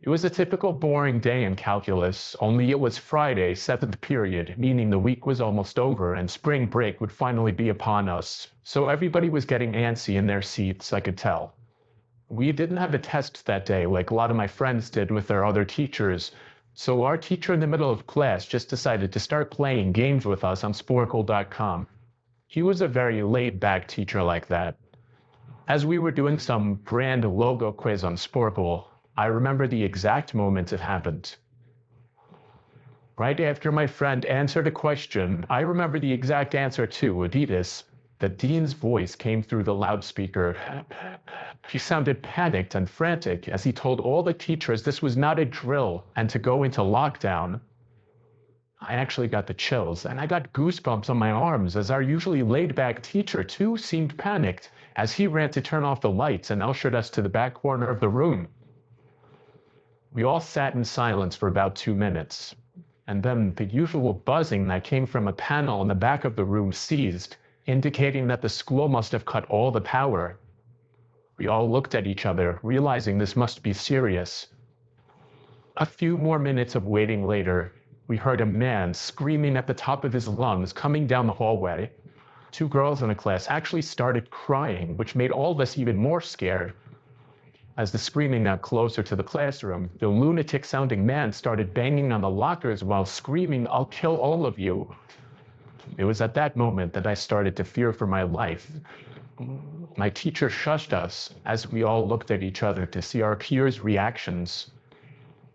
It was a typical boring day in calculus, only it was Friday, seventh period, meaning the week was almost over and spring break would finally be upon us. So everybody was getting antsy in their seats, I could tell. We didn't have a test that day like a lot of my friends did with their other teachers. So our teacher in the middle of class just decided to start playing games with us on Sporkle.com. He was a very laid-back teacher like that. As we were doing some brand logo quiz on Sporkle, I remember the exact moment it happened. Right after my friend answered a question, I remember the exact answer too, Adidas. The dean's voice came through the loudspeaker. He sounded panicked and frantic as he told all the teachers this was not a drill and to go into lockdown. I actually got the chills, and I got goosebumps on my arms as our usually laid-back teacher too seemed panicked as he ran to turn off the lights and ushered us to the back corner of the room. We all sat in silence for about 2 minutes, and then the usual buzzing that came from a panel in the back of the room ceased, indicating that the school must have cut all the power. We all looked at each other, realizing this must be serious. A few more minutes of waiting later, we heard a man screaming at the top of his lungs coming down the hallway. 2 girls in the class actually started crying, which made all of us even more scared. As the screaming got closer to the classroom, the lunatic-sounding man started banging on the lockers while screaming, "I'll kill all of you." It was at that moment that I started to fear for my life. My teacher shushed us as we all looked at each other to see our peers' reactions.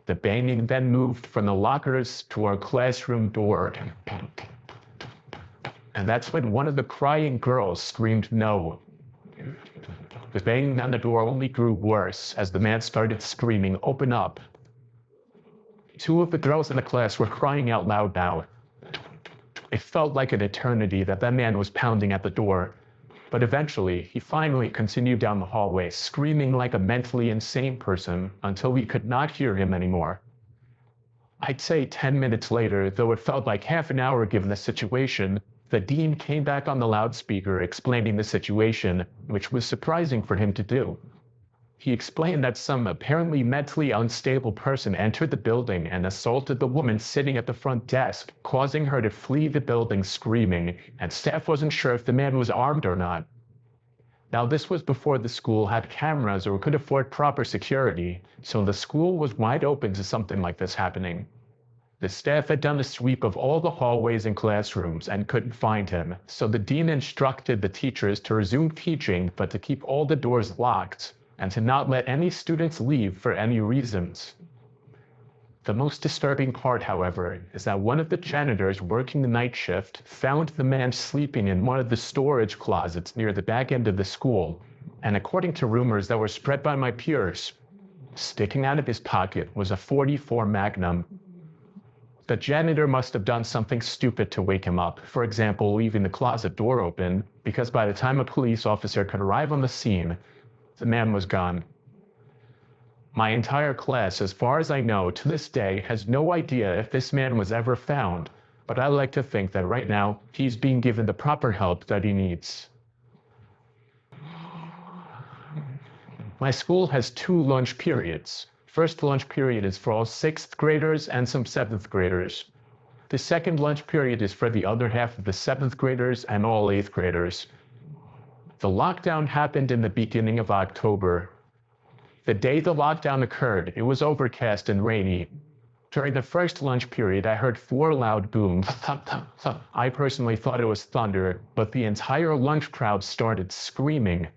The banging then moved from the lockers to our classroom door. And that's when one of the crying girls screamed no. The banging on the door only grew worse as the man started screaming, "Open up." 2 of the girls in the class were crying out loud now. It felt like an eternity that man was pounding at the door, but eventually he finally continued down the hallway, screaming like a mentally insane person until we could not hear him anymore. I'd say 10 minutes later, though it felt like half an hour given the situation, the dean came back on the loudspeaker explaining the situation, which was surprising for him to do. He explained that some apparently mentally unstable person entered the building and assaulted the woman sitting at the front desk, causing her to flee the building screaming, and staff wasn't sure if the man was armed or not. Now, this was before the school had cameras or could afford proper security, so the school was wide open to something like this happening. The staff had done a sweep of all the hallways and classrooms and couldn't find him, so the dean instructed the teachers to resume teaching but to keep all the doors locked and to not let any students leave for any reasons. The most disturbing part, however, is that one of the janitors working the night shift found the man sleeping in one of the storage closets near the back end of the school, and according to rumors that were spread by my peers, sticking out of his pocket was a .44 Magnum. The janitor must have done something stupid to wake him up, for example, leaving the closet door open, because by the time a police officer could arrive on the scene, the man was gone. My entire class, as far as I know, to this day, has no idea if this man was ever found, but I like to think that right now, he's being given the proper help that he needs. My school has 2 lunch periods. First lunch period is for all 6th graders and some 7th graders. The second lunch period is for the other half of the 7th graders and all 8th graders. The lockdown happened in the beginning of October. The day the lockdown occurred, it was overcast and rainy. During the first lunch period, I heard 4 loud booms. I personally thought it was thunder, but the entire lunch crowd started screaming.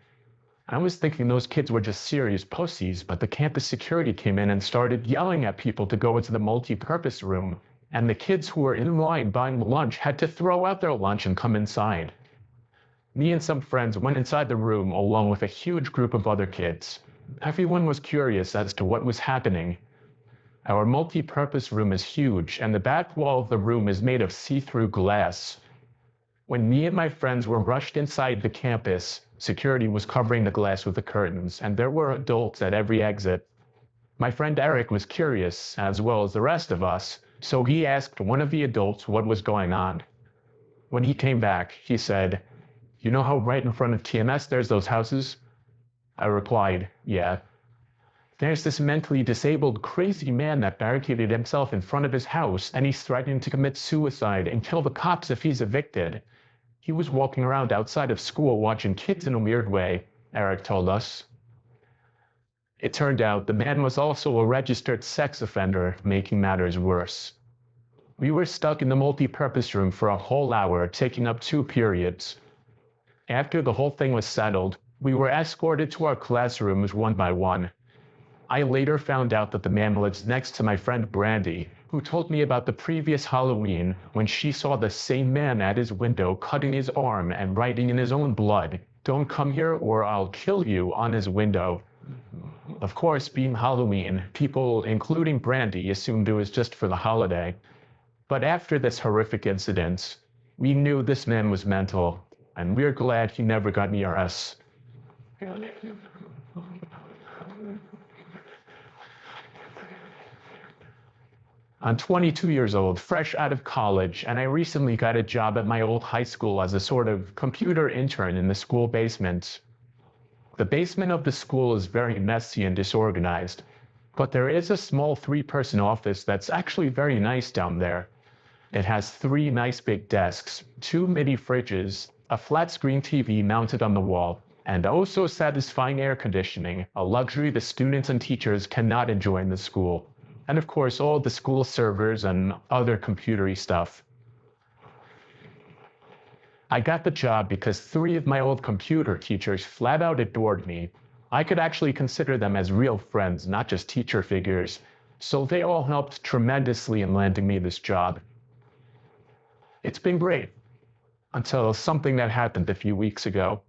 I was thinking those kids were just serious pussies, but the campus security came in and started yelling at people to go into the multi-purpose room, and the kids who were in line buying lunch had to throw out their lunch and come inside. Me and some friends went inside the room along with a huge group of other kids. Everyone was curious as to what was happening. Our multi-purpose room is huge, and the back wall of the room is made of see-through glass. When me and my friends were rushed inside the campus, security was covering the glass with the curtains, and there were adults at every exit. My friend Eric was curious, as well as the rest of us, so he asked one of the adults what was going on. When he came back, he said, "You know how right in front of TMS there's those houses?" I replied, "Yeah." There's this mentally disabled, crazy man that barricaded himself in front of his house, and he's threatening to commit suicide and kill the cops if he's evicted. He was walking around outside of school watching kids in a weird way, Eric told us. It turned out the man was also a registered sex offender, making matters worse. We were stuck in the multi-purpose room for a whole hour, taking up 2 periods. After the whole thing was settled, we were escorted to our classrooms one by one. I later found out that the man lives next to my friend Brandy, who told me about the previous Halloween when she saw the same man at his window cutting his arm and writing in his own blood, "Don't come here or I'll kill you," on his window. Of course, being Halloween, people, including Brandy, assumed it was just for the holiday. But after this horrific incident, we knew this man was mental, and we're glad he never got near us. I'm 22 years old, fresh out of college, and I recently got a job at my old high school as a sort of computer intern in the school basement. The basement of the school is very messy and disorganized, but there is a small 3-person office that's actually very nice down there. It has 3 nice big desks, 2 mini fridges, a flat screen TV mounted on the wall, and also satisfying air conditioning, a luxury the students and teachers cannot enjoy in the school. And of course, all the school servers and other computery stuff. I got the job because 3 of my old computer teachers flat out adored me. I could actually consider them as real friends, not just teacher figures. So they all helped tremendously in landing me this job. It's been great, until something that happened a few weeks ago.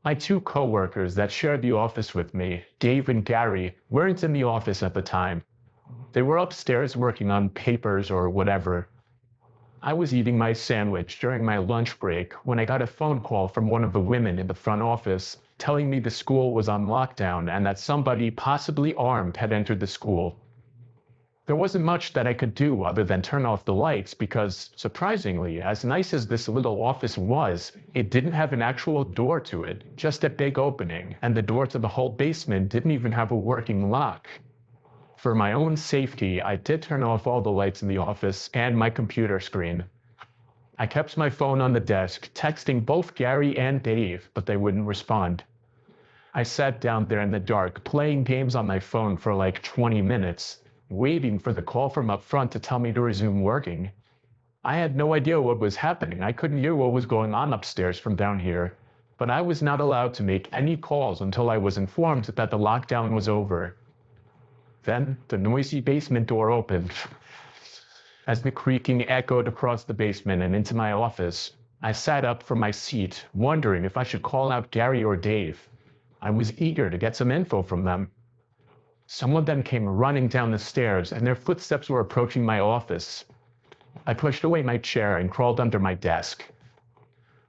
My 2 coworkers that shared the office with me, Dave and Gary, weren't in the office at the time. They were upstairs working on papers or whatever. I was eating my sandwich during my lunch break when I got a phone call from one of the women in the front office telling me the school was on lockdown and that somebody, possibly armed, had entered the school. There wasn't much that I could do other than turn off the lights because, surprisingly, as nice as this little office was, it didn't have an actual door to it, just a big opening, and the door to the whole basement didn't even have a working lock. For my own safety, I did turn off all the lights in the office and my computer screen. I kept my phone on the desk, texting both Gary and Dave, but they wouldn't respond. I sat down there in the dark, playing games on my phone for like 20 minutes, waiting for the call from up front to tell me to resume working. I had no idea what was happening. I couldn't hear what was going on upstairs from down here, but I was not allowed to make any calls until I was informed that the lockdown was over. Then the noisy basement door opened. As the creaking echoed across the basement and into my office, I sat up from my seat, wondering if I should call out Gary or Dave. I was eager to get some info from them. Someone then came running down the stairs, and their footsteps were approaching my office. I pushed away my chair and crawled under my desk.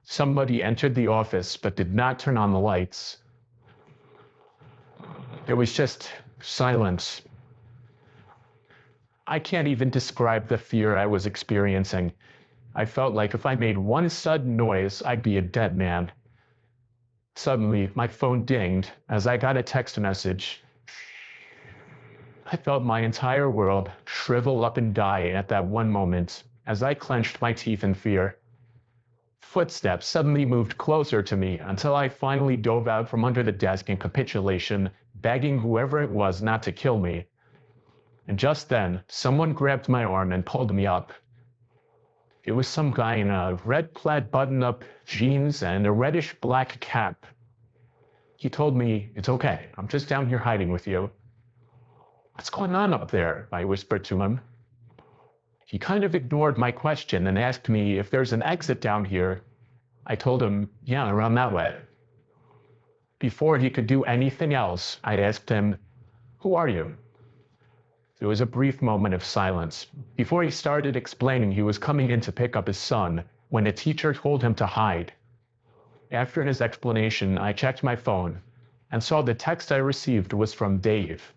Somebody entered the office but did not turn on the lights. There was just silence. I can't even describe the fear I was experiencing. I felt like if I made one sudden noise, I'd be a dead man. Suddenly, my phone dinged as I got a text message. I felt my entire world shrivel up and die at that one moment as I clenched my teeth in fear. Footsteps suddenly moved closer to me until I finally dove out from under the desk in capitulation, begging whoever it was not to kill me. And just then, someone grabbed my arm and pulled me up. It was some guy in a red plaid button-up jeans and a reddish-black cap. He told me, "It's okay, I'm just down here hiding with you." "What's going on up there?" I whispered to him. He kind of ignored my question and asked me if there's an exit down here. I told him, "Yeah, around that way." Before he could do anything else, I asked him, "Who are you?" There was a brief moment of silence before he started explaining he was coming in to pick up his son when a teacher told him to hide. After his explanation, I checked my phone and saw the text I received was from Dave.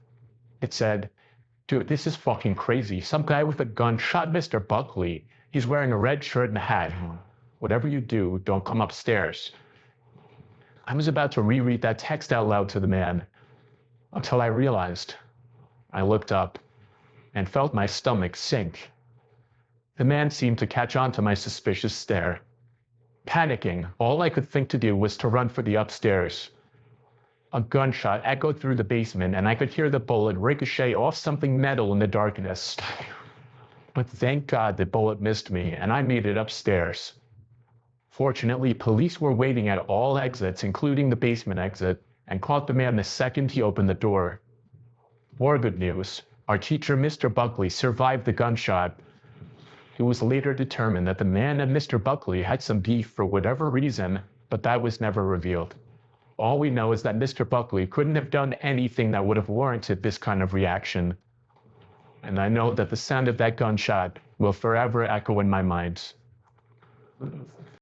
It said, "Dude, this is fucking crazy. Some guy with a gun shot Mr. Buckley. He's wearing a red shirt and a hat. Whatever you do, don't come upstairs." I was about to reread that text out loud to the man until I realized. I looked up and felt my stomach sink. The man seemed to catch on to my suspicious stare. Panicking, all I could think to do was to run for the upstairs. A gunshot echoed through the basement, and I could hear the bullet ricochet off something metal in the darkness. But thank God the bullet missed me, and I made it upstairs. Fortunately, police were waiting at all exits, including the basement exit, and caught the man the second he opened the door. More good news. Our teacher, Mr. Buckley, survived the gunshot. It was later determined that the man and Mr. Buckley had some beef for whatever reason, but that was never revealed. All we know is that Mr. Buckley couldn't have done anything that would have warranted this kind of reaction. And I know that the sound of that gunshot will forever echo in my mind.